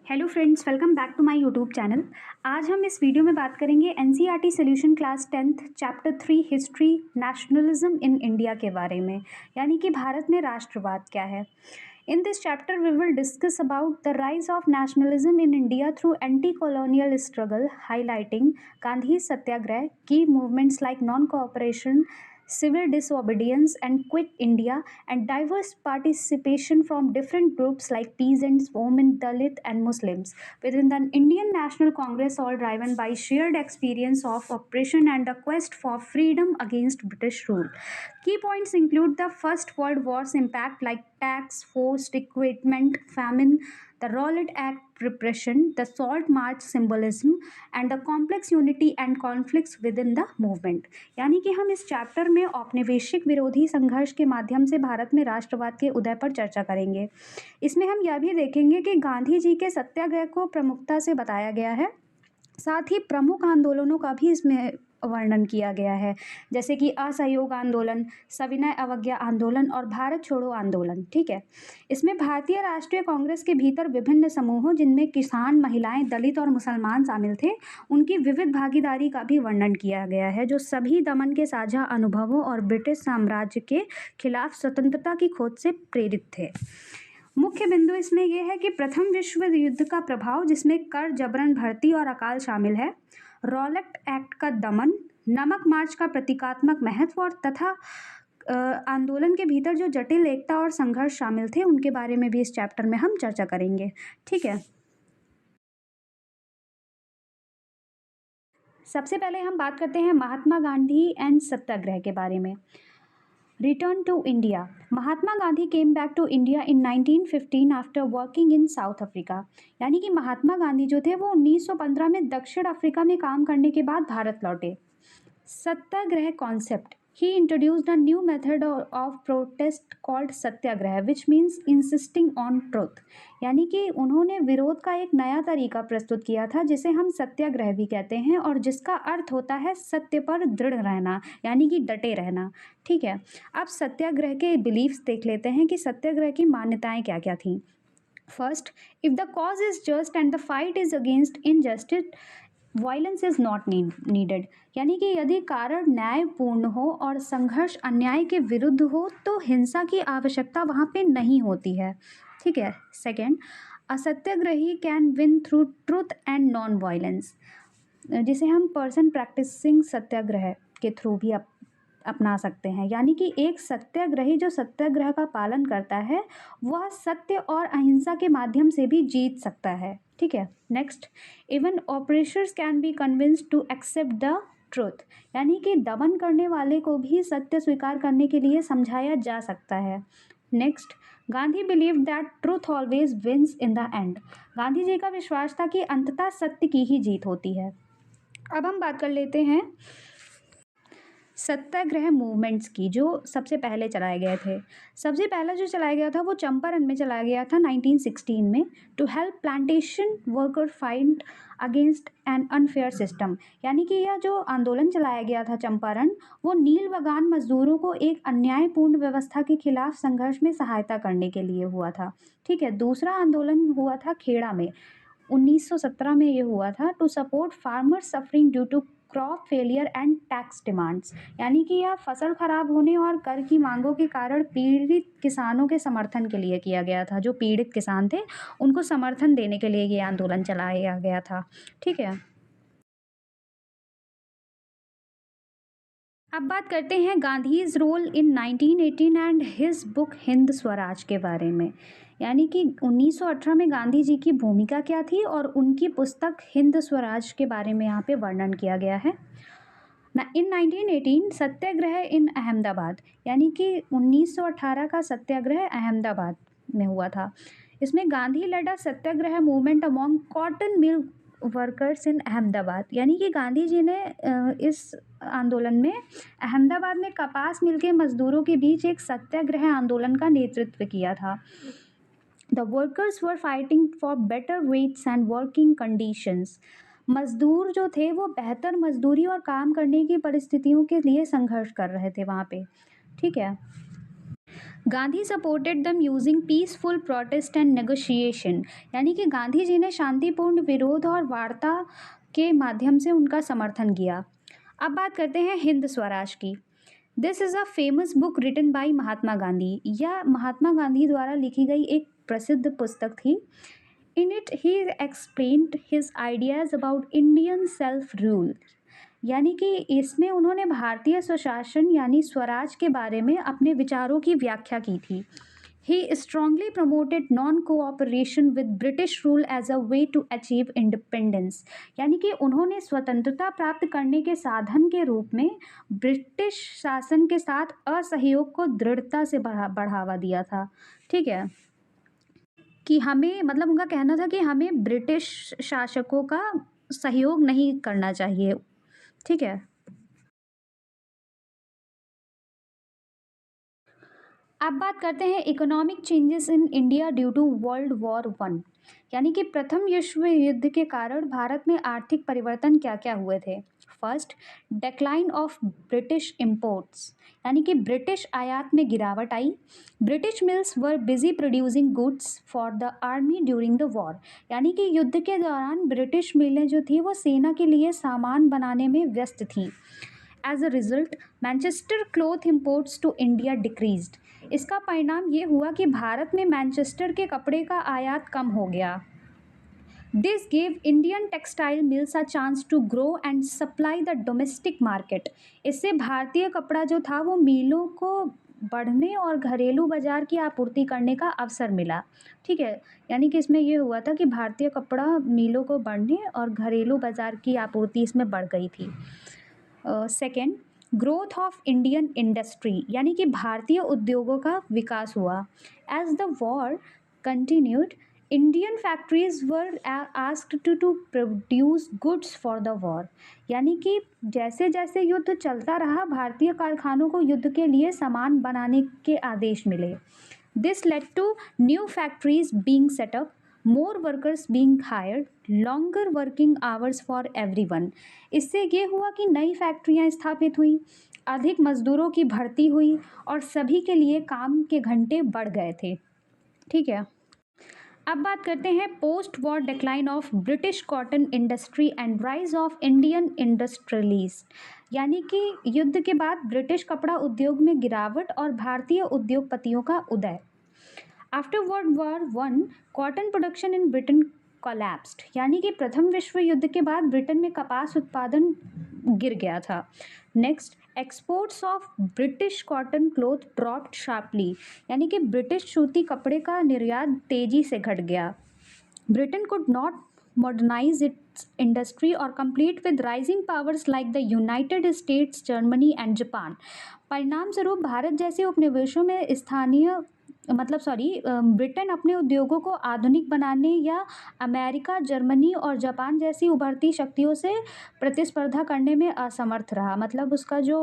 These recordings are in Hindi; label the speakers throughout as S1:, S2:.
S1: Hello friends, welcome back to my YouTube channel. आज हम इस वीडियो में बात करेंगे NCERT solution class 10th chapter 3 history nationalism in India के बारे में, यानी कि भारत में राष्ट्रवाद क्या है। In this chapter we will discuss about the rise of nationalism in India through anti colonial struggle, highlighting Gandhi satyagraha, key movements like non cooperation, civil disobedience and quit India, and diverse participation from different groups like peasants, women, Dalit, and Muslims within the Indian National Congress, all driven by shared experience of oppression and the quest for freedom against British rule. Key points include the First World War's impact like tax, forced equipment, famine, the Rowlatt Act repression, the Salt March symbolism, and the complex unity and conflicts within the movement। यानी कि हम इस चैप्टर में औपनिवेशिक विरोधी संघर्ष के माध्यम से भारत में राष्ट्रवाद के उदय पर चर्चा करेंगे। इसमें हम यह भी देखेंगे कि गांधी जी के सत्याग्रह को प्रमुखता से बताया गया है, साथ ही प्रमुख आंदोलनों का भी इसमें वर्णन किया गया है, जैसे कि असहयोग आंदोलन, सविनय अवज्ञा आंदोलन और भारत छोड़ो आंदोलन। ठीक है, इसमें भारतीय राष्ट्रीय कांग्रेस के भीतर विभिन्न समूहों, जिनमें किसान, महिलाएं, दलित और मुसलमान शामिल थे, उनकी विविध भागीदारी का भी वर्णन किया गया है, जो सभी दमन के साझा अनुभवों और ब्रिटिश साम्राज्य के खिलाफ स्वतंत्रता की खोज से प्रेरित थे। मुख्य बिंदु इसमें यह है कि प्रथम विश्व युद्ध का प्रभाव, जिसमें कर, जबरन भर्ती और अकाल शामिल है, रॉलेट एक्ट का दमन, नमक मार्च का प्रतीकात्मक महत्व और तथा आंदोलन के भीतर जो जटिल एकता और संघर्ष शामिल थे, उनके बारे में भी इस चैप्टर में हम चर्चा करेंगे। ठीक है, सबसे पहले हम बात करते हैं महात्मा गांधी एंड सत्याग्रह के बारे में। Return to India. Mahatma Gandhi came back to India in 1915 after working in South Africa. यानी कि महात्मा गांधी जो थे वो 1915 में दक्षिण अफ्रीका में काम करने के बाद भारत लौटे। Satyagraha concept. He introduced a new method of protest called satyagraha, which means insisting on truth। यानी कि उन्होंने विरोध का एक नया तरीका प्रस्तुत किया था, जिसे हम सत्याग्रह भी कहते हैं, और जिसका अर्थ होता है सत्य पर दृढ़ रहना, यानी कि डटे रहना। ठीक है, अब सत्याग्रह के बिलीफ्स देख लेते हैं कि सत्याग्रह की मान्यताएं क्या क्या थी। First, if the cause is just and the fight is against injustice, violence is not needed. यानी कि यदि कारण न्यायपूर्ण हो और संघर्ष अन्याय के विरुद्ध हो, तो हिंसा की आवश्यकता वहाँ पे नहीं होती है। ठीक है। सेकेंड, असत्याग्रही can win through truth and non violence, जिसे हम पर्सन प्रैक्टिसिंग सत्याग्रह के थ्रू भी अपना सकते हैं। यानी कि एक सत्याग्रही जो सत्याग्रह का पालन करता है, वह सत्य और अहिंसा के माध्यम से भी जीत सकता है। ठीक है। Next, even oppressors can be convinced to accept the truth. यानी कि दमन करने वाले को भी सत्य स्वीकार करने के लिए समझाया जा सकता है। Next, Gandhi believe that truth always wins in the end. Gandhi ji का विश्वास था कि अंततः सत्य की ही जीत होती है। अब हम बात कर लेते हैं सत्याग्रह मूवमेंट्स की, जो सबसे पहले चलाए गए थे। सबसे पहला जो चलाया गया था वो चंपारण में चलाया गया था 1916 में, to help plantation worker fight against an unfair system. यानी कि यह जो आंदोलन चलाया गया था चंपारण, वो नील बगान मजदूरों को एक अन्यायपूर्ण व्यवस्था के खिलाफ संघर्ष में सहायता करने के लिए हुआ था। ठीक है। दूसरा आंदोलन हुआ था खेड़ा में, 1917 में ये हुआ था, to support farmers suffering due to crop failure and tax demands. यानी कि यह फसल खराब होने और कर की मांगों के कारण पीड़ित किसानों के समर्थन के लिए किया गया था। जो पीड़ित किसान थे, उनको समर्थन देने के लिए ये आंदोलन चलाया गया था। ठीक है। अब बात करते हैं Gandhi's role in 1918 and his book Hind Swaraj के बारे में। यानी कि 1918 में गांधी जी की भूमिका क्या थी और उनकी पुस्तक हिंद स्वराज के बारे में यहाँ पे वर्णन किया गया है। इन 1918 सत्याग्रह इन अहमदाबाद। यानी कि 1918 का सत्याग्रह अहमदाबाद में हुआ था। इसमें Gandhi led a satyagraha movement among cotton mill workers in Ahmedabad. यानी कि गांधी जी ने इस आंदोलन में अहमदाबाद में कपास मिल के मजदूरों के बीच एक सत्याग्रह आंदोलन का नेतृत्व किया था। The workers were fighting for better wages and working conditions. मजदूर जो थे वो बेहतर मजदूरी और काम करने की परिस्थितियों के लिए संघर्ष कर रहे थे वहाँ पे। ठीक है। गांधी सपोर्टेड दम using peaceful protest and negotiation, यानी कि गांधी जी ने शांतिपूर्ण विरोध और वार्ता के माध्यम से उनका समर्थन किया। अब बात करते हैं हिंद स्वराज की। This is a famous book written by Mahatma Gandhi. यह महात्मा गांधी द्वारा लिखी गई एक प्रसिद्ध पुस्तक थी। In it he explained his ideas about Indian self rule, यानी कि इसमें उन्होंने भारतीय स्वशासन यानी स्वराज के बारे में अपने विचारों की व्याख्या की थी। He strongly promoted non cooperation with British rule as a way to achieve independence, यानी कि उन्होंने स्वतंत्रता प्राप्त करने के साधन के रूप में ब्रिटिश शासन के साथ असहयोग को दृढ़ता से बढ़ावा दिया था। ठीक है, कि हमें मतलब उनका कहना था कि हमें ब्रिटिश शासकों का सहयोग नहीं करना चाहिए। ठीक है, अब बात करते हैं economic changes in India due to world war one, यानी कि प्रथम विश्व युद्ध के कारण भारत में आर्थिक परिवर्तन क्या क्या हुए थे। First, decline of British imports, यानी कि ब्रिटिश आयात में गिरावट आई। British mills were busy producing goods for the army during the war, यानी कि युद्ध के दौरान ब्रिटिश मिलें जो थी वो सेना के लिए सामान बनाने में व्यस्त थी। As a result Manchester cloth imports to India decreased, इसका परिणाम ये हुआ कि भारत में मैनचेस्टर के कपड़े का आयात कम हो गया। This gave Indian textile mills a chance to grow and supply the domestic market, इससे भारतीय कपड़ा जो था वो मिलों को बढ़ने और घरेलू बाजार की आपूर्ति करने का अवसर मिला। ठीक है, यानी कि इसमें ये हुआ था कि भारतीय कपड़ा मिलों को बढ़ने और घरेलू बाजार की आपूर्ति इसमें बढ़ गई थी। Second, growth of Indian industry, यानी कि भारतीय उद्योगों का विकास हुआ। As the war continued Indian factories were asked to produce goods for the war, यानी कि जैसे जैसे युद्ध चलता रहा भारतीय कारखानों को युद्ध के लिए सामान बनाने के आदेश मिले। This led to new factories being set up, more workers being hired, longer working hours for everyone, इससे ये हुआ कि नई फैक्ट्रियां स्थापित हुई, अधिक मजदूरों की भर्ती हुई और सभी के लिए काम के घंटे बढ़ गए थे। ठीक है, अब बात करते हैं post war decline of British cotton industry and rise of Indian industrialist, यानी कि युद्ध के बाद ब्रिटिश कपड़ा उद्योग में गिरावट और भारतीय उद्योगपतियों का उदय। After world war one cotton production in Britain collapsed, यानी कि प्रथम विश्व युद्ध के बाद ब्रिटेन में कपास उत्पादन गिर गया था। Next, exports of British cotton cloth dropped sharply, यानी कि ब्रिटिश सूती कपड़े का निर्यात तेजी से घट गया। Britain could not modernize its industry or compete with rising powers like the United States, Germany and Japan. परिणाम स्वरूप भारत जैसे उपनिवेशों में ब्रिटेन अपने उद्योगों को आधुनिक बनाने या अमेरिका, जर्मनी और जापान जैसी उभरती शक्तियों से प्रतिस्पर्धा करने में असमर्थ रहा। मतलब उसका जो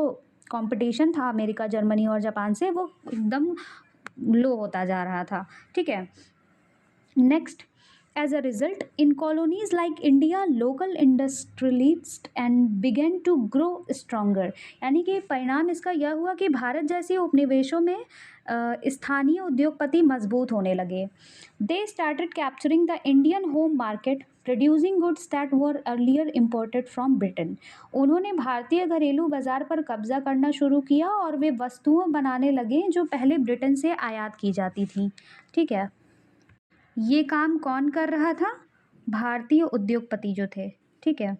S1: कंपटीशन था अमेरिका, जर्मनी और जापान से वो एकदम लो होता जा रहा था। ठीक है, next, as a result, in colonies like India, local industrialists and began to grow stronger, यानी कि परिणाम इसका यह हुआ कि भारत जैसे उपनिवेशों में स्थानीय उद्योगपति मजबूत होने लगे। They started capturing the Indian home market, producing goods that were earlier imported from Britain. उन्होंने भारतीय घरेलू बाजार पर कब्जा करना शुरू किया और वे वस्तुएं बनाने लगे जो पहले ब्रिटेन से आयात की जाती थी। ठीक है, ये काम कौन कर रहा था? भारतीय उद्योगपति जो थे। ठीक है,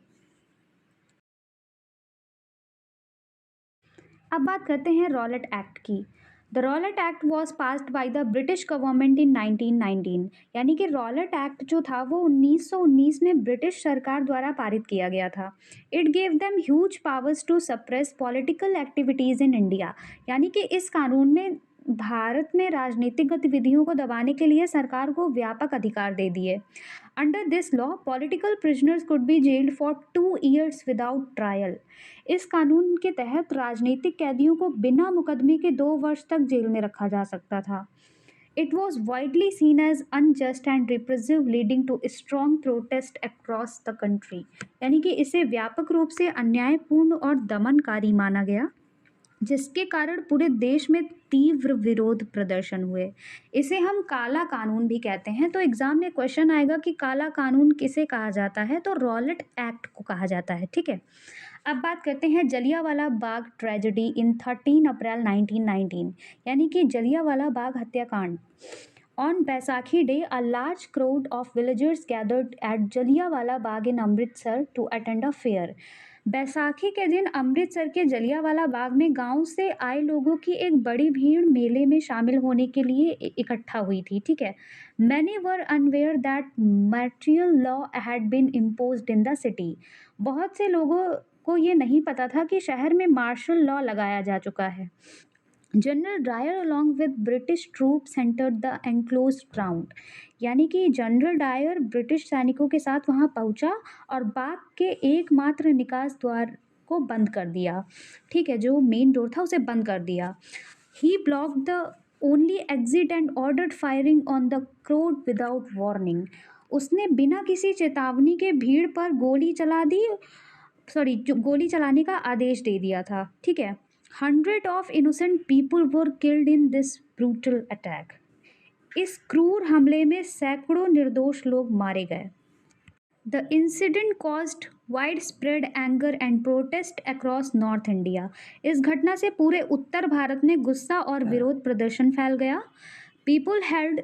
S1: अब बात करते हैं रॉलेट एक्ट की। The Rowlatt act was passed by the British government in 1919, यानी कि रॉलेट एक्ट जो था वो 1919 में ब्रिटिश सरकार द्वारा पारित किया गया था। It gave them huge powers to suppress political activities in India, यानी कि इस कानून में भारत में राजनीतिक गतिविधियों को दबाने के लिए सरकार को व्यापक अधिकार दे दिए। Under this law political prisoners could be gelled for 2 years without trial, इस कानून के तहत राजनीतिक कैदियों को बिना मुकदमे के 2 वर्ष तक जेल में रखा जा सकता था। It was widely seen as unjust and repressive leading to strong protest across the country, यानी कि इसे व्यापक रूप से अन्यायपूर्ण और दमनकारी माना गया। जिसके कारण पूरे देश में तीव्र विरोध प्रदर्शन हुए। इसे हम काला कानून भी कहते हैं। तो एग्जाम में क्वेश्चन आएगा कि काला कानून किसे कहा जाता है, तो रॉलेट एक्ट को कहा जाता है। ठीक है, अब बात करते हैं जलियांवाला बाग ट्रेजेडी इन 13 अप्रैल 1919, यानी कि जलियांवाला बाग हत्याकांड। On Baisakhi Day, a large crowd of villagers gathered at Jallianwala Bagh in Amritsar to attend a fair. Baisakhi के दिन अमृतसर के जलियांवाला बाग में गांव से आए लोगों की एक बड़ी भीड़ मेले में शामिल होने के लिए इकट्ठा हुई थी। ठीक है, many were unaware that martial law had been imposed in the city. बहुत से लोगों को ये नहीं पता था कि शहर में मार्शल लॉ लगाया जा चुका है। General Dyer along with British troops entered the enclosed ground, यानी कि जनरल डायर ब्रिटिश सैनिकों के साथ वहां पहुंचा और बाग के एकमात्र निकास द्वार को बंद कर दिया। ठीक है, जो मेन डोर था उसे बंद कर दिया। He blocked the only exit and ordered firing on the crowd without warning. उसने बिना किसी चेतावनी के भीड़ पर गोली चलाने का आदेश दे दिया था। ठीक है, 100 of innocent people were killed in this brutal attack. इस क्रूर हमले में सैकड़ों निर्दोष लोग मारे गए। The incident caused wide spread anger and protest across north India. इस घटना से पूरे उत्तर भारत में गुस्सा और विरोध प्रदर्शन फैल गया। पीपल हेल्ड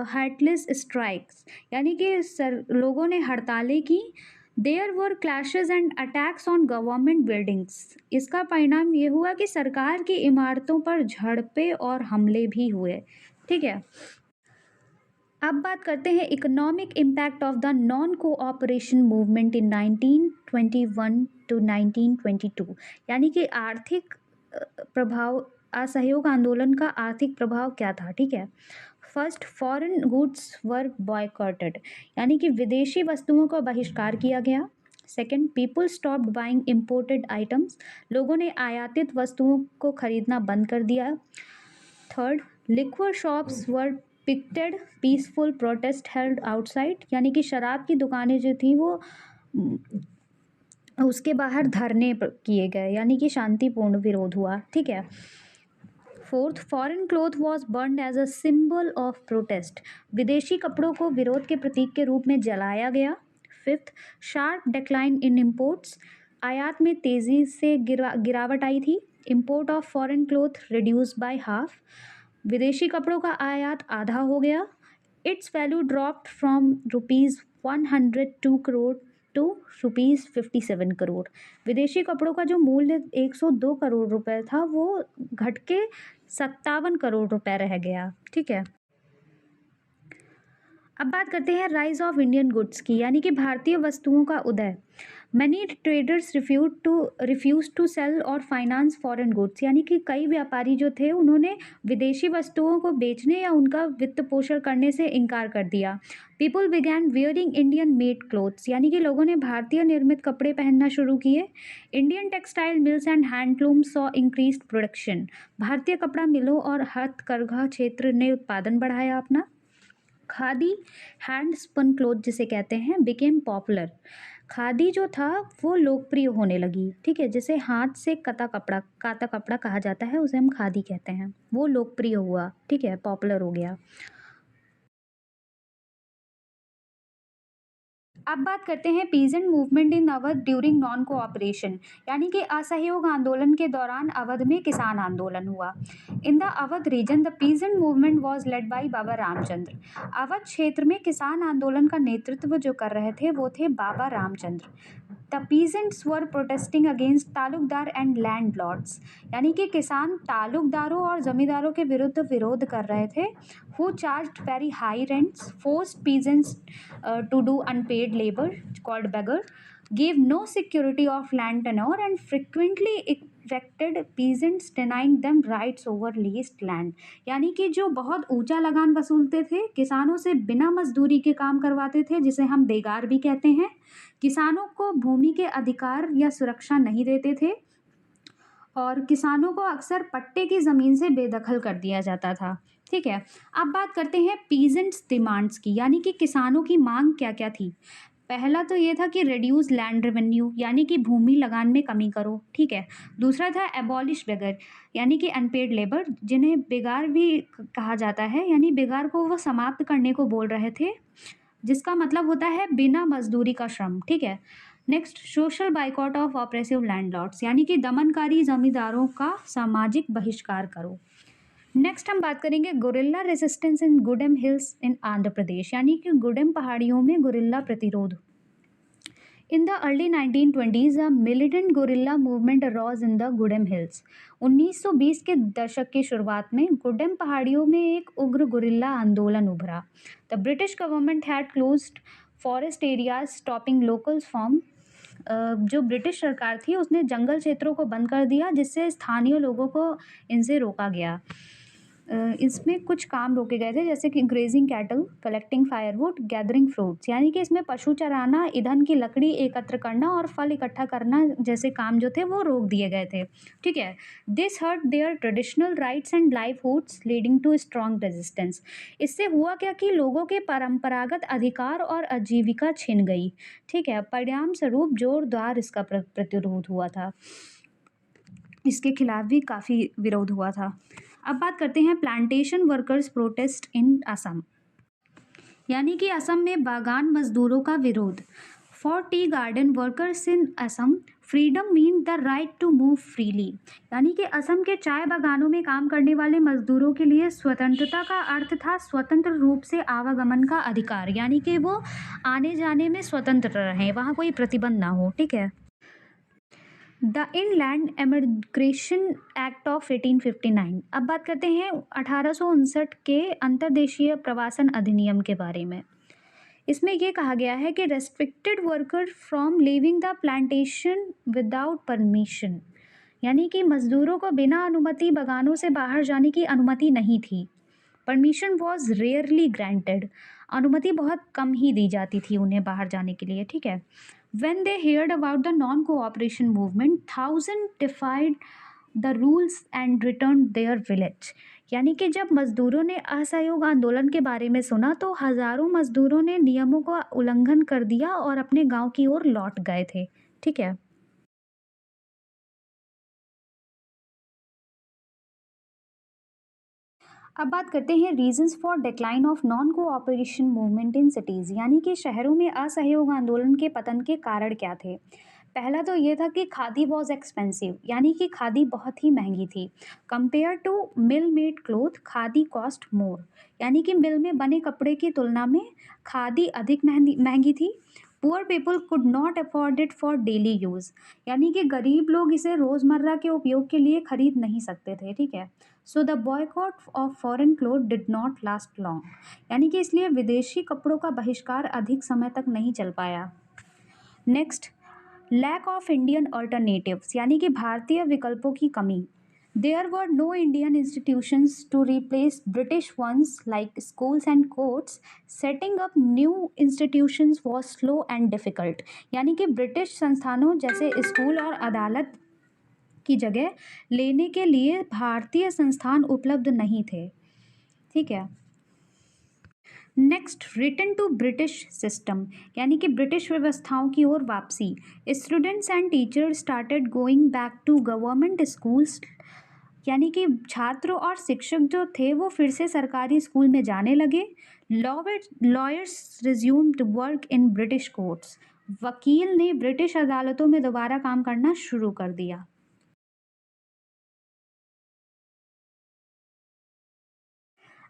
S1: हार्टलेस स्ट्राइक्स, यानी कि लोगों ने हड़तालें की। There were clashes and attacks on government buildings. इसका परिणाम ये हुआ कि सरकार की इमारतों पर झड़पें और हमले भी हुए। ठीक है, अब बात करते हैं economic impact of the non cooperation movement in 1921 to 1922, यानी कि आर्थिक प्रभाव, असहयोग आंदोलन का आर्थिक प्रभाव क्या था। ठीक है, first, foreign goods were boycotted, यानी कि विदेशी वस्तुओं का बहिष्कार किया गया। Second, people stopped buying imported items, लोगों ने आयातित वस्तुओं को खरीदना बंद कर दिया। थर्ड, लिक्वर शॉप्स वर picked, peaceful protest held outside, यानी कि शराब की दुकानें जो थी वो उसके बाहर धरने किए गए, यानी कि शांतिपूर्ण विरोध हुआ। ठीक है, fourth, foreign cloth was burned as a symbol of protest, विदेशी कपड़ों को विरोध के प्रतीक के रूप में जलाया गया। Fifth, sharp decline in imports, आयात में तेजी से गिरावट आई थी। Import of foreign cloth reduce by half, विदेशी कपड़ों का आयात आधा हो गया। Its value dropped from ₹102 crore to ₹57 crore, विदेशी कपड़ों का जो मूल्य 102 करोड़ रुपए था वो घट के 57 करोड़ रुपए रह गया। ठीक है, अब बात करते हैं राइज ऑफ इंडियन गुड्स की, यानी कि भारतीय वस्तुओं का उदय। Money traders refuse to sell और फाइनेंस फॉरेन गुड्स, यानी कि कई व्यापारी जो थे उन्होंने विदेशी वस्तुओं को बेचने या उनका वित्त पोषण करने से इनकार कर दिया। People began wearing Indian made clothes, यानी कि लोगों ने भारतीय निर्मित कपड़े पहनना शुरू किए। Indian textile mills and handloom saw increased production, भारतीय कपड़ा मिलों और हथकरघा क्षेत्र ने उत्पादन बढ़ाया अपना। खादी, हैंड स्पन क्लोथ जिसे कहते हैं, बिकेम पॉपुलर, खादी जो था वो लोकप्रिय होने लगी। ठीक है, जिसे हाथ से काता कपड़ा कहा जाता है उसे हम खादी कहते हैं, वो लोकप्रिय हुआ। ठीक है, पॉपुलर हो गया। अब बात करते हैं peasant movement in Awadh during non cooperation, यानी कि असहयोग आंदोलन के दौरान अवध में किसान आंदोलन हुआ। In the Awadh region the peasant movement was led by Baba Ramchandra. Awadh क्षेत्र में किसान आंदोलन का नेतृत्व जो कर रहे थे वो थे Baba Ramchandra. The peasants were protesting against taluqdar and landlords, यानी कि किसान तालुकदारों और जमींदारों के विरुद्ध विरोध कर रहे थे। Who charged very high rents, forced peasants to do unpaid labor called beggar, gave no security of land tenure and frequently evicted peasants, denying them rights over leased land, यानी कि जो बहुत ऊंचा लगान वसूलते थे, किसानों से बिना मजदूरी के काम करवाते थे, जिसे हम बेगार भी कहते हैं। किसानों को भूमि के अधिकार या सुरक्षा नहीं देते थे और किसानों को अक्सर पट्टे की ज़मीन से बेदखल कर दिया जाता था। ठीक है, अब बात करते हैं पीजेंट्स डिमांड्स की, यानी कि किसानों की मांग क्या क्या थी। पहला तो ये था कि रिड्यूस लैंड रेवेन्यू, यानी कि भूमि लगान में कमी करो, ठीक है। दूसरा था एबॉलिश बेगर, यानी कि अनपेड लेबर, जिन्हें बेगार भी कहा जाता है, यानी बेगार को वो समाप्त करने को बोल रहे थे, जिसका मतलब होता है बिना मजदूरी का श्रम, ठीक है। Next, social boycott of oppressive landlords, यानी कि दमनकारी जमींदारों का सामाजिक बहिष्कार करो। नेक्स्ट हम बात करेंगे guerrilla resistance in Gudem hills in Andhra Pradesh, यानी कि गुडेम पहाड़ियों में गुरिल्ला प्रतिरोध। In the early 1920s a militant guerrilla movement arose in the Gudem hills. 1920 के दशक की शुरुआत में गुडेम पहाड़ियों में एक उग्र गुरिल्ला आंदोलन उभरा। The British government had closed forest areas stopping locals from, जो ब्रिटिश सरकार थी उसने जंगल क्षेत्रों को बंद कर दिया, जिससे स्थानीय लोगों को इनसे रोका गया। इसमें कुछ काम रोके गए थे, जैसे कि grazing cattle, collecting firewood, gathering fruits, यानी कि इसमें पशु चराना, ईंधन की लकड़ी एकत्र करना और फल इकट्ठा करना जैसे काम जो थे वो रोक दिए गए थे, ठीक है। This hurt their traditional rights and livelihoods leading to strong resistance. इससे हुआ क्या कि लोगों के परंपरागत अधिकार और आजीविका छिन गई, ठीक है। परिणाम स्वरूप जोरदार इसका प्रतिरोध हुआ था, इसके खिलाफ भी काफ़ी विरोध हुआ था। अब बात करते हैं plantation workers protest in Assam, यानी कि असम में बागान मजदूरों का विरोध। For tea garden workers in Assam freedom mean the right to move freely, यानी कि असम के चाय बागानों में काम करने वाले मजदूरों के लिए स्वतंत्रता का अर्थ था स्वतंत्र रूप से आवागमन का अधिकार, यानी कि वो आने जाने में स्वतंत्र रहें, वहाँ कोई प्रतिबंध ना हो, ठीक है। The inland immigration act of 1859। अब बात करते हैं 1859 के अंतर्देशीय प्रवासन अधिनियम के बारे में। इसमें यह कहा गया है कि restricted worker from leaving the plantation without permission, यानी कि मजदूरों को बिना अनुमति बागानों से बाहर जाने की अनुमति नहीं थी। परमिशन वॉज रेयरली ग्रांटेड, अनुमति बहुत कम ही दी जाती थी उन्हें बाहर जाने के लिए, ठीक है। When they heard about the non-cooperation movement, thousands defied the rules and returned their village, यानी कि जब मजदूरों ने असहयोग आंदोलन के बारे में सुना तो हजारों मजदूरों ने नियमों का उल्लंघन कर दिया और अपने गांव की ओर लौट गए थे, ठीक है। अब बात करते हैं reasons for decline of non cooperation movement in cities, यानी कि शहरों में असहयोग आंदोलन के पतन के कारण क्या थे। पहला तो ये था कि खादी वॉज एक्सपेंसिव, यानी कि खादी बहुत ही महंगी थी। Compare to mill made cloth khadi cost more, यानी कि मिल में बने कपड़े की तुलना में खादी अधिक महंगी थी। Poor people could not afford it for daily use, यानी कि गरीब लोग इसे रोज़मर्रा के उपयोग के लिए खरीद नहीं सकते थे, ठीक है। So the boycott of foreign cloth did not last long, यानी कि इसलिए विदेशी कपड़ों का बहिष्कार अधिक समय तक नहीं चल पाया। Next, lack of Indian alternatives, यानी कि भारतीय विकल्पों की कमी। There were no Indian institutions to replace British ones like schools and courts, setting up new institutions was slow and difficult, यानी कि ब्रिटिश संस्थानों जैसे स्कूल और अदालत की जगह लेने के लिए भारतीय संस्थान उपलब्ध नहीं थे, ठीक है। Next, return to British system, यानी कि ब्रिटिश व्यवस्थाओं की ओर वापसी। Students and teachers started going back to government schools, यानी कि छात्र और शिक्षक जो थे वो फिर से सरकारी स्कूल में जाने लगे। Lawyers resumed work in British courts, वकील ने ब्रिटिश अदालतों में दोबारा काम करना शुरू कर दिया।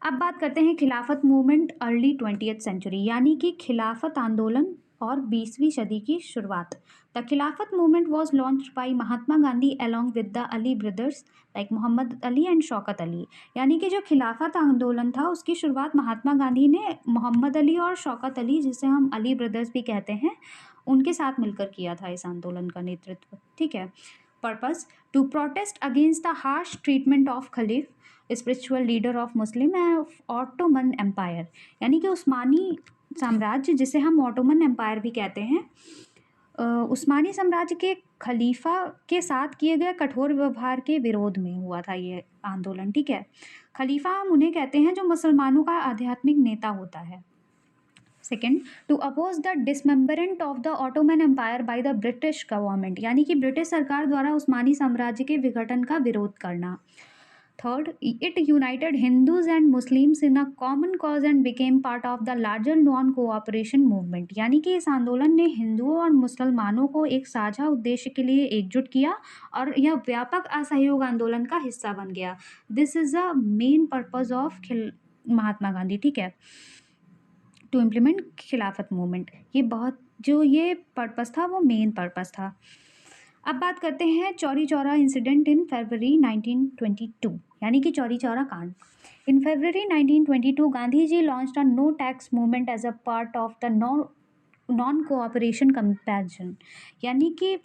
S1: अब बात करते हैं खिलाफत मूवमेंट अर्ली 20th सेंचुरी, यानी कि खिलाफत आंदोलन और 20वीं सदी की शुरुआत। The Khilafat movement was launch by Mahatma Gandhi along with the Ali brothers like Mohammed Ali and Shaukat Ali, यानी कि जो खिलाफत आंदोलन था उसकी शुरुआत महात्मा गांधी ने मोहम्मद अली और शौकत अली, जिसे हम अली ब्रदर्स भी कहते हैं, उनके साथ मिलकर किया था इस आंदोलन का नेतृत्व, ठीक है। Purpose, to protest against the harsh treatment of Khalif spiritual leader of Muslim Ottoman Empire, यानी कि उस्मानी साम्राज्य, जिसे हम ऑटोमन एम्पायर भी कहते हैं, उस्मानी साम्राज्य के खलीफा के साथ किए गए कठोर व्यवहार के विरोध में हुआ था ये आंदोलन, ठीक है। खलीफा हम उन्हें कहते हैं जो मुसलमानों का आध्यात्मिक नेता होता है। Second, to oppose the dismemberment of the Ottoman Empire by the British government, यानी कि ब्रिटिश सरकार द्वारा उस्मानी साम्राज्य के विघटन का विरोध करना। Third, it United Hindus and Muslims in a common cause and became part of the larger non cooperation movement, यानी कि इस आंदोलन ने हिंदुओं और मुसलमानों को एक साझा उद्देश्य के लिए एकजुट किया और यह व्यापक असहयोग आंदोलन का हिस्सा बन गया। This is a main purpose of Mahatma Gandhi, ठीक है, टू इम्प्लीमेंट खिलाफत मूवमेंट। ये बहुत जो ये पर्पस था वो मेन पर्पस था। अब बात करते हैं Chauri Chaura incident in February 1922, यानी कि चौरी चौरा कांड। In February 1922 Gandhi ji launched a no tax movement as a part of the non cooperation comparison, यानी कि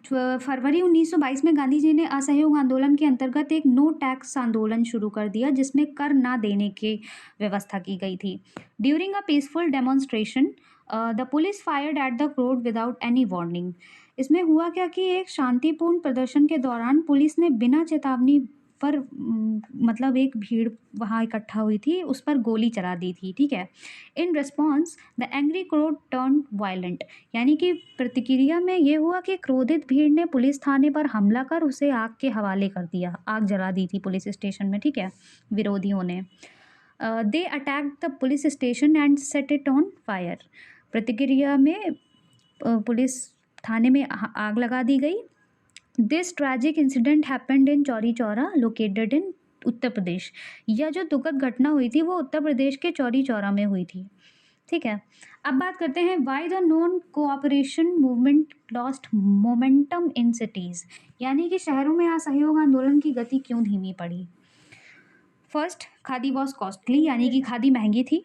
S1: फरवरी 1922 में गांधी जी ने असहयोग आंदोलन के अंतर्गत एक नो टैक्स आंदोलन शुरू कर दिया जिसमें कर ना देने की व्यवस्था की गई थी। During a peaceful demonstration the police fired at the crowd without any warning. इसमें हुआ क्या कि एक शांतिपूर्ण प्रदर्शन के दौरान पुलिस ने बिना चेतावनी पर मतलब एक भीड़ वहाँ इकट्ठा हुई थी उस पर गोली चला दी थी, ठीक है। In response the angry crowd turn violent, यानी कि प्रतिक्रिया में ये हुआ कि क्रोधित भीड़ ने पुलिस थाने पर हमला कर उसे आग के हवाले कर दिया, आग जला दी थी पुलिस स्टेशन में, ठीक है, विरोधियों ने। They attack the police station and set it on fire. प्रतिक्रिया में पुलिस थाने में आग लगा दी गई। This tragic incident happened in Chauri Chaura located in Uttar Pradesh. यह जो दुखद घटना हुई थी वो उत्तर प्रदेश के चौरी चौरा में हुई थी, ठीक है। अब बात करते हैं why the non cooperation movement lost momentum in cities, यानी कि शहरों में असहयोग आंदोलन की गति क्यों धीमी पड़ी। फर्स्ट, खादी वॉज कॉस्टली, यानी कि खादी महंगी थी।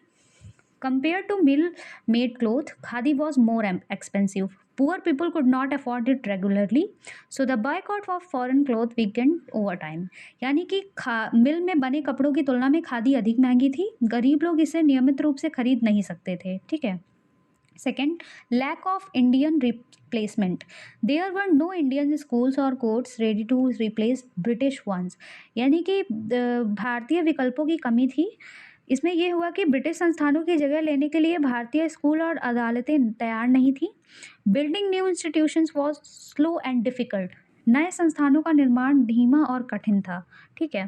S1: Compared to mill-made cloth, khadi was more expensive. Poor people could not afford it regularly, so the boycott of foreign cloth weakened over time. यानी कि मिल में बने कपड़ों की तुलना में खादी अधिक महंगी थी, गरीब लोग इसे नियमित रूप से खरीद नहीं सकते थे, ठीक है। Second, lack of Indian replacement. There were no Indian schools और courts ready to replace British ones, यानी कि भारतीय विकल्पों की कमी थी। इसमें यह हुआ कि ब्रिटिश संस्थानों की जगह लेने के लिए भारतीय स्कूल और अदालतें तैयार नहीं थी। Building new institutions was slow and difficult. नए संस्थानों का निर्माण धीमा और कठिन था, ठीक है।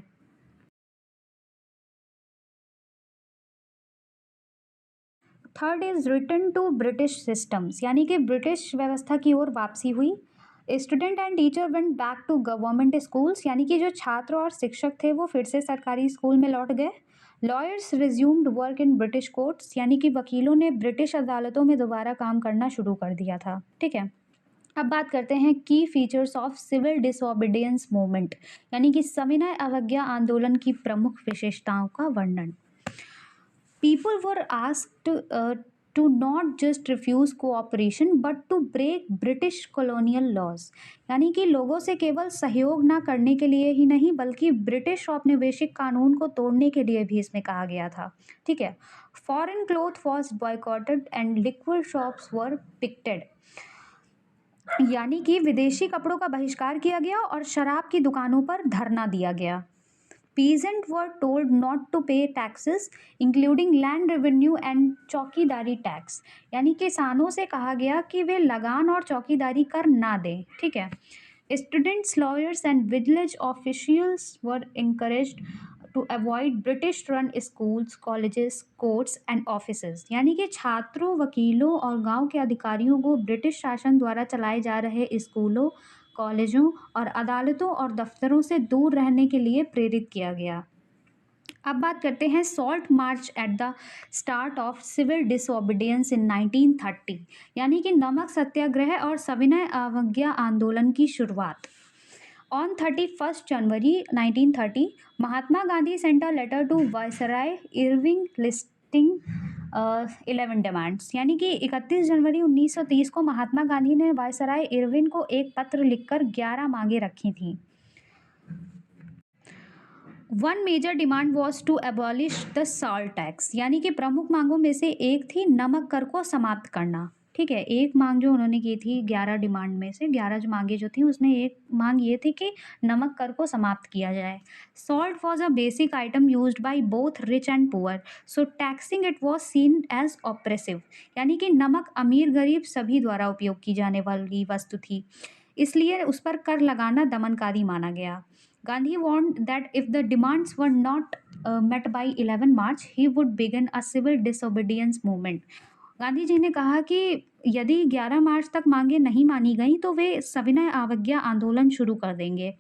S1: Third is return to British systems, यानी कि ब्रिटिश व्यवस्था की ओर वापसी हुई। Student and teacher went back to government schools, यानी कि जो छात्र और शिक्षक थे वो फिर से सरकारी स्कूल में लौट गए। Lawyers resumed work in British courts, यानी कि वकीलों ने ब्रिटिश अदालतों में दोबारा काम करना शुरू कर दिया था, ठीक है। अब बात करते हैं की features of civil disobedience movement, यानी कि सविनय अवज्ञा आंदोलन की प्रमुख विशेषताओं का वर्णन। People were asked to not just refuse cooperation but to break British colonial laws, यानी कि लोगों से केवल सहयोग ना करने के लिए ही नहीं बल्कि ब्रिटिश औपनिवेशिक कानून को तोड़ने के लिए भी इसमें कहा गया था, ठीक है। Foreign cloth was boycotted and liquid shops were picked, यानी कि विदेशी कपड़ों का बहिष्कार किया गया और शराब की दुकानों पर धरना दिया गया। Peasants were told not to pay taxes, including land revenue and chowkidari tax, यानी किसानों से कहा गया कि वे लगान और चौकीदारी कर ना दें, ठीक है। Students, lawyers and village officials were encouraged to avoid British-run schools, colleges, courts and offices, यानी कि छात्रों, वकीलों और गांव के अधिकारियों को ब्रिटिश शासन द्वारा चलाए जा रहे स्कूलों, कॉलेजों और अदालतों और दफ्तरों से दूर रहने के लिए प्रेरित किया गया। अब बात करते हैं salt march at the start of civil disobedience in 1930, यानी कि नमक सत्याग्रह और सविनय अवज्ञा आंदोलन की शुरुआत। On 31 January 1930 Mahatma Gandhi sent a letter to viceroy Irving listing 11 demands, यानी कि 31 जनवरी 1930 को महात्मा गांधी ने वायसराय इरविन को एक पत्र लिखकर 11 मांगे रखी थी। One major demand was to abolish the salt tax, यानी कि प्रमुख मांगों में से एक थी नमक कर को समाप्त करना, ठीक है। एक मांग जो उन्होंने की थी 11 डिमांड में से 11 जो मांगे जो थी उसमें एक मांग ये थी कि नमक कर को समाप्त किया जाए। Salt was a basic item used by both rich and poor, so taxing it was seen as oppressive. यानी कि नमक अमीर गरीब सभी द्वारा उपयोग की जाने वाली वस्तु थी, इसलिए उस पर कर लगाना दमनकारी माना गया। Gandhi warned that if the demands were not met by 11 March, he would begin a civil disobedience movement. Gandhi ji ने कहा कि यदि 11 मार्च तक मांगे नहीं मानी गई तो वे सविनय अवज्ञा आंदोलन शुरू कर देंगे।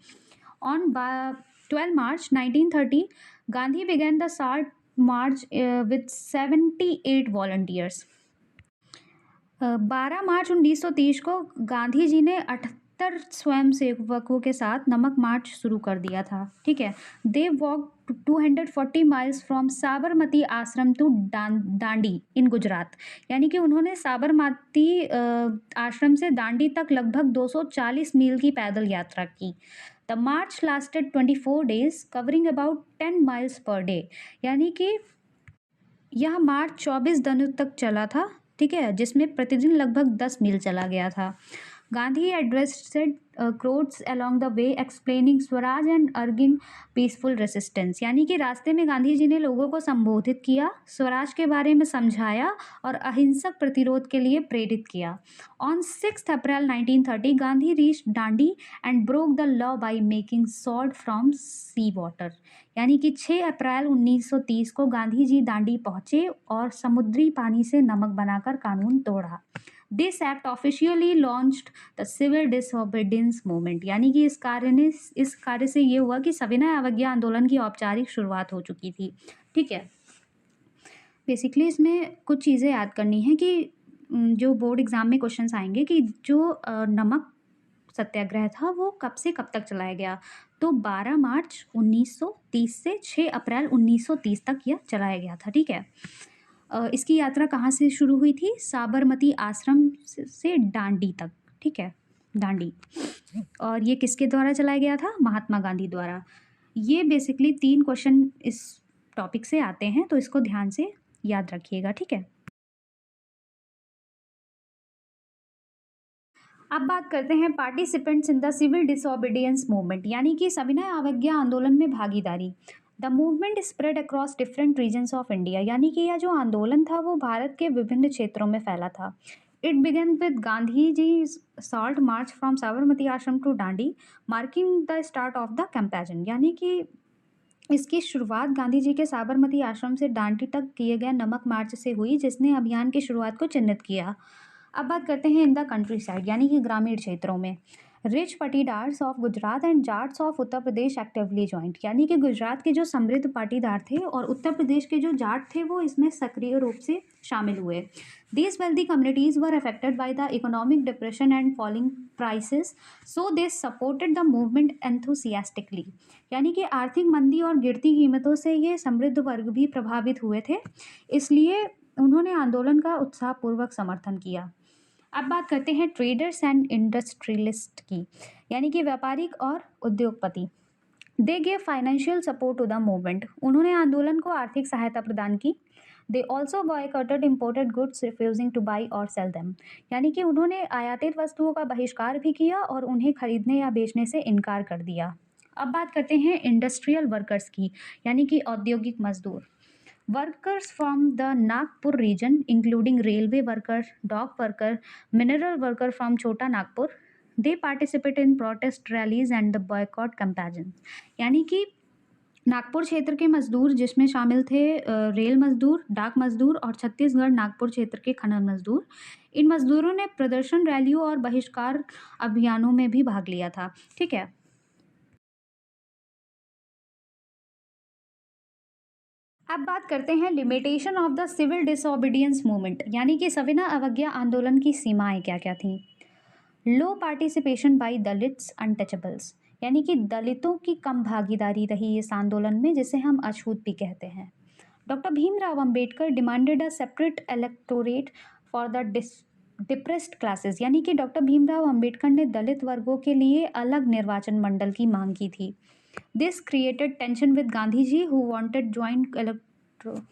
S1: On 12 March 1930, Gandhi began the SALT march with 78 volunteers. 12 मार्च 1930 को गांधी जी ने 78 स्वयंसेवकों के साथ नमक मार्च शुरू कर दिया था। ठीक है। They walk 240 miles from Sabarmati Ashram to Dandi इन गुजरात। यानी कि उन्होंने साबरमती आश्रम से दांडी तक लगभग 240 मील की पैदल यात्रा की। The March lasted 24 days covering about 10 miles per day. यानी कि यह मार्च 24 दिनों तक चला था, ठीक है, जिसमें प्रतिदिन लगभग 10 मील चला गया था। Gandhi addressed crowds along the way explaining swaraj and urging peaceful resistance. यानी कि रास्ते में गांधी जी ने लोगों को संबोधित किया, स्वराज के बारे में समझाया और अहिंसक प्रतिरोध के लिए प्रेरित किया। On 6 April 1930 Gandhi reach Dandi and broke the law by making salt from sea water. यानी कि 6 अप्रैल 1930 को गांधी जी दांडी पहुंचे और समुद्री पानी से नमक बनाकर कानून तोड़ा। This act officially launched the civil disobedience movement. यानी कि इस कार्य से ये हुआ कि सविनय अवज्ञा आंदोलन की औपचारिक शुरुआत हो चुकी थी। ठीक है। बेसिकली इसमें कुछ चीज़ें याद करनी है कि जो बोर्ड एग्जाम में क्वेश्चंस आएंगे कि जो नमक सत्याग्रह था वो कब से कब तक चलाया गया, तो 12 मार्च 1930 से 6 अप्रैल 1930 तक यह चलाया गया था। ठीक है। इसकी यात्रा कहाँ से शुरू हुई थी? साबरमती आश्रम से दांडी तक। ठीक है, दांडी। और ये किसके द्वारा चलाया गया था? महात्मा गांधी द्वारा। ये बेसिकली 3 क्वेश्चन इस टॉपिक से आते हैं, तो इसको ध्यान से याद रखिएगा। ठीक है। अब बात करते हैं participants in the civil disobedience movement, यानी कि सविनय अवज्ञा आंदोलन में भागीदारी। The movement spread across different regions of India. यानी कि यह जो आंदोलन था वो भारत के विभिन्न क्षेत्रों में फैला था। It began with Gandhi ji salt march from Sabarmati Ashram to Dandi, marking the start of the campaign. यानी कि इसकी शुरुआत गांधी जी के साबरमती आश्रम से दांडी तक किए गए नमक मार्च से हुई, जिसने अभियान की शुरुआत को चिन्हित किया। अब बात करते हैं इन द कंट्री साइड, यानी कि ग्रामीण क्षेत्रों में। Rich Patidars of Gujarat and Jats of Uttar Pradesh actively joined. यानी कि गुजरात के जो समृद्ध पाटीदार थे और उत्तर प्रदेश के जो जाट थे वो इसमें सक्रिय रूप से शामिल हुए। These wealthy communities were affected by the economic depression and falling prices, so they supported the movement enthusiastically. यानी कि आर्थिक मंदी और गिरती कीमतों से ये समृद्ध वर्ग भी प्रभावित हुए थे, इसलिए उन्होंने आंदोलन का उत्साहपूर्वक समर्थन किया। अब बात करते हैं ट्रेडर्स एंड इंडस्ट्रियलिस्ट की, यानी कि व्यापारिक और उद्योगपति। They gave financial support to the movement. उन्होंने आंदोलन को आर्थिक सहायता प्रदान की। They also boycotted imported goods, refusing to buy or sell them. यानी कि उन्होंने आयातित वस्तुओं का बहिष्कार भी किया और उन्हें खरीदने या बेचने से इनकार कर दिया। अब बात करते हैं इंडस्ट्रियल वर्कर्स की, यानी कि औद्योगिक मजदूर। Workers from the Nagpur region, including railway worker, dock worker, mineral worker from Chota Nagpur, they participate in protest rallies and the boycott campaigns. यानी कि नागपुर क्षेत्र के मजदूर, जिसमें शामिल थे रेल मजदूर, डाक मजदूर और छत्तीसगढ़ नागपुर क्षेत्र के खनन मजदूर। इन मजदूरों ने प्रदर्शन रैलियों और बहिष्कार अभियानों में भी भाग लिया था। ठीक है। अब बात करते हैं limitation of the civil disobedience movement, यानी कि सविनय अवज्ञा आंदोलन की सीमाएं क्या क्या थीं। लो पार्टिसिपेशन बाय दलित्स अनटचेबल्स, यानी कि दलितों की कम भागीदारी रही इस आंदोलन में, जिसे हम अछूत भी कहते हैं। Doctor Bhimrao Ambedkar demanded a separate electorate for the depressed classes. यानी कि डॉक्टर भीमराव अंबेडकर ने दलित वर्गों के लिए अलग निर्वाचन मंडल की मांग की थी। This created tension with Gandhi ji, who wanted joint electoral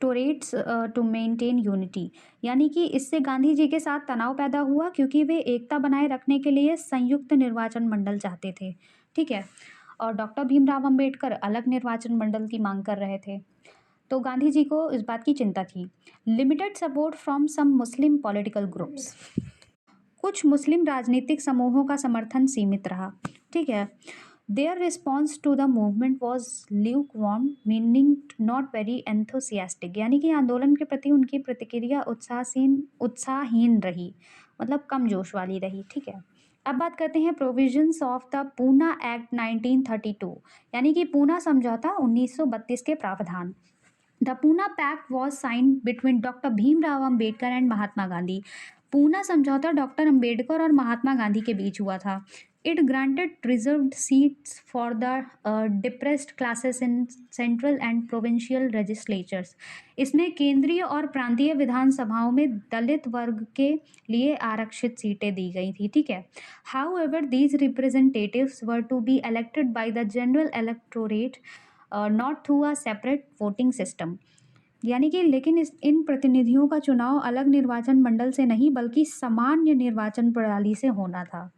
S1: electorates to maintain unity, यानी कि इससे गांधी जी के साथ तनाव पैदा हुआ क्योंकि वे एकता बनाए रखने के लिए संयुक्त निर्वाचन मंडल चाहते थे। ठीक है, और डॉक्टर भीमराव अंबेडकर अलग निर्वाचन मंडल की मांग कर रहे थे। तो गांधी जी को इस बात की चिंता थी। Limited support from some Muslim political groups, कुछ मुस्लिम राजनीतिक समूहों का समर्थन सीमित रहा। ठीक है, their response to the movement was lukewarm meaning not very enthusiastic, यानी कि आंदोलन के प्रति उनकी प्रतिक्रिया उत्साहहीन रही, मतलब कम जोश वाली रही। ठीक है, अब बात करते हैं provisions of the Poona act 1932, यानी कि पूना समझौता 1932 के प्रावधान। The Poona pact was sign between doctor Bhimrao Ambedkar and Mahatma Gandhi. Poona समझौता डॉक्टर अंबेडकर और महात्मा गांधी के बीच हुआ था। It granted reserved seats for the depressed classes in central and provincial legislatures. इसमें केंद्रीय और प्रांतीय विधानसभाओं में दलित वर्ग के लिए आरक्षित सीटें दी गई थी। ठीक है, however these representatives were to be elected by the general electorate not through a separate voting system, यानी कि लेकिन इन प्रतिनिधियों का चुनाव अलग निर्वाचन मंडल से नहीं बल्कि सामान्य निर्वाचन प्रणाली से होना था।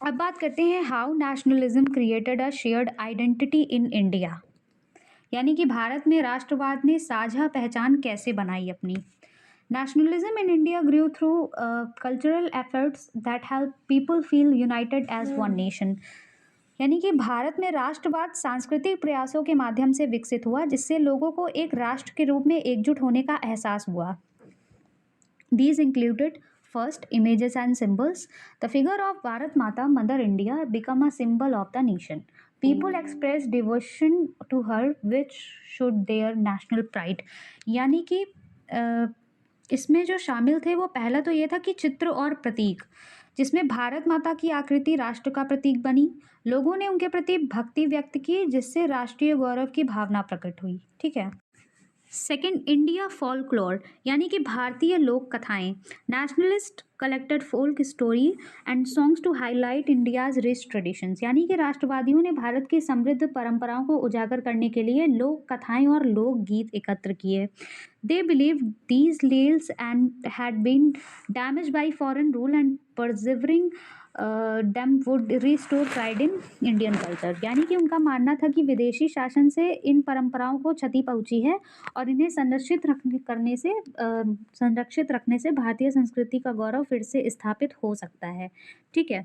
S1: अब बात करते हैं how nationalism created a shared identity in India, यानी कि भारत में राष्ट्रवाद ने साझा पहचान कैसे बनाई अपनी। Nationalism in India grew through cultural efforts that help people feel united as one nation, यानी कि भारत में राष्ट्रवाद सांस्कृतिक प्रयासों के माध्यम से विकसित हुआ जिससे लोगों को एक राष्ट्र के रूप में एकजुट होने का एहसास हुआ। These included first images and symbols. The figure of Bharat Mata, Mother India, become a symbol of the nation. People express devotion to her, which showed their national pride. यानी कि इसमें जो शामिल थे वो पहला तो ये था कि चित्र और प्रतीक, जिसमें भारत माता की आकृति राष्ट्र का प्रतीक बनी। लोगों ने उनके प्रति भक्ति व्यक्त की जिससे राष्ट्रीय गौरव की भावना प्रकट हुई। ठीक है, सेकेंड इंडिया फॉल्कलोर, यानी कि भारतीय लोक कथाएं। Nationalist collected folk story and songs to highlight India's rich traditions, यानी कि राष्ट्रवादियों ने भारत की समृद्ध परंपराओं को उजागर करने के लिए लोक कथाएं और लोकगीत एकत्र किए। They believe these tales and had been damage by foreign rule and persevering them would restore pride in Indian culture, यानी कि उनका मानना था कि विदेशी शासन से इन परंपराओं को क्षति पहुंची है और इन्हें संरक्षित रखने से भारतीय संस्कृति का गौरव फिर से स्थापित हो सकता है। ठीक है,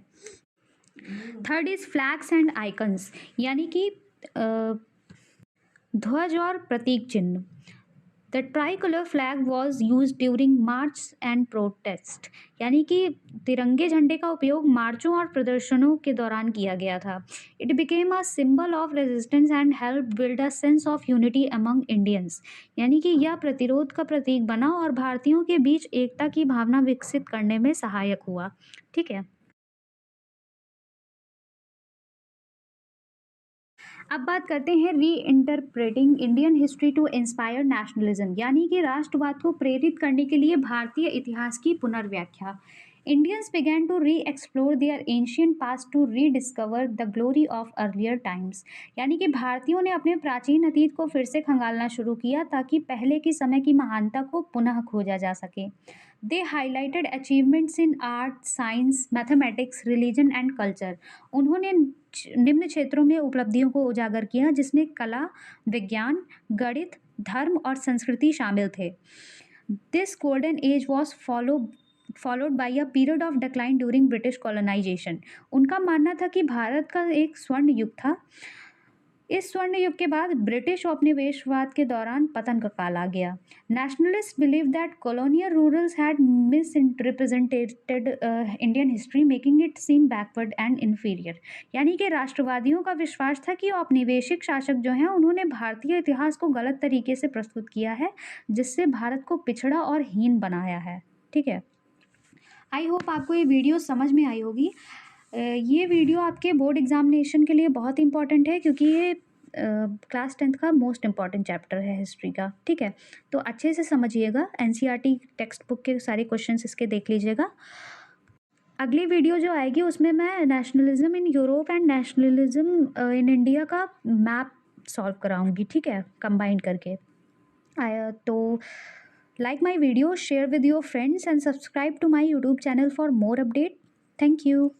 S1: third is flags and icons, यानी कि ध्वज और प्रतीक चिन्ह। The tricolour flag was use during march and protest, यानी कि तिरंगे झंडे का उपयोग मार्चों और प्रदर्शनों के दौरान किया गया था। It became a symbol of resistance and help build a sense of unity among Indians, यानी कि यह प्रतिरोध का प्रतीक बना और भारतीयों के बीच एकता की भावना विकसित करने में सहायक हुआ। ठीक है, अब बात करते हैं reinterpreting Indian history to inspire nationalism, यानी कि राष्ट्रवाद को प्रेरित करने के लिए भारतीय इतिहास की पुनर्व्याख्या। Indians began to re-explore their ancient past to rediscover the glory of earlier times, यानी कि भारतीयों ने अपने प्राचीन अतीत को फिर से खंगालना शुरू किया ताकि पहले के समय की महानता को पुनः खोजा जा सके। They highlighted achievements in art, science, mathematics, religion and culture. उन्होंने निम्न क्षेत्रों में उपलब्धियों को उजागर किया जिसमें कला, विज्ञान, गणित, धर्म और संस्कृति शामिल थे। This golden age was followed by a period of decline during British colonization. उनका मानना था कि भारत का एक स्वर्ण युग था। इस स्वर्ण युग के बाद ब्रिटिश औपनिवेशवाद के दौरान पतन का काल आ गया। Nationalist believe that colonial rulers had miss represented Indian history making it seem backward and inferior, यानी कि राष्ट्रवादियों का विश्वास था कि औपनिवेशिक शासक जो हैं उन्होंने भारतीय इतिहास को गलत तरीके से प्रस्तुत किया है जिससे भारत को पिछड़ा और हीन बनाया है। ठीक है, आई होप आपको ये वीडियो समझ में आई होगी। ये वीडियो आपके बोर्ड एग्जामिनेशन के लिए बहुत इंपॉर्टेंट है क्योंकि ये क्लास 10th का मोस्ट इम्पॉर्टेंट चैप्टर है हिस्ट्री का। ठीक है, तो अच्छे से समझिएगा, एनसीईआरटी टेक्स्ट बुक के सारे क्वेश्चंस इसके देख लीजिएगा। अगली वीडियो जो आएगी उसमें मैं nationalism in Europe and nationalism in India का मैप सॉल्व कराऊंगी। ठीक है, कंबाइन करके। तो like my video, share with your friends and subscribe to my YouTube channel for more update. Thank you.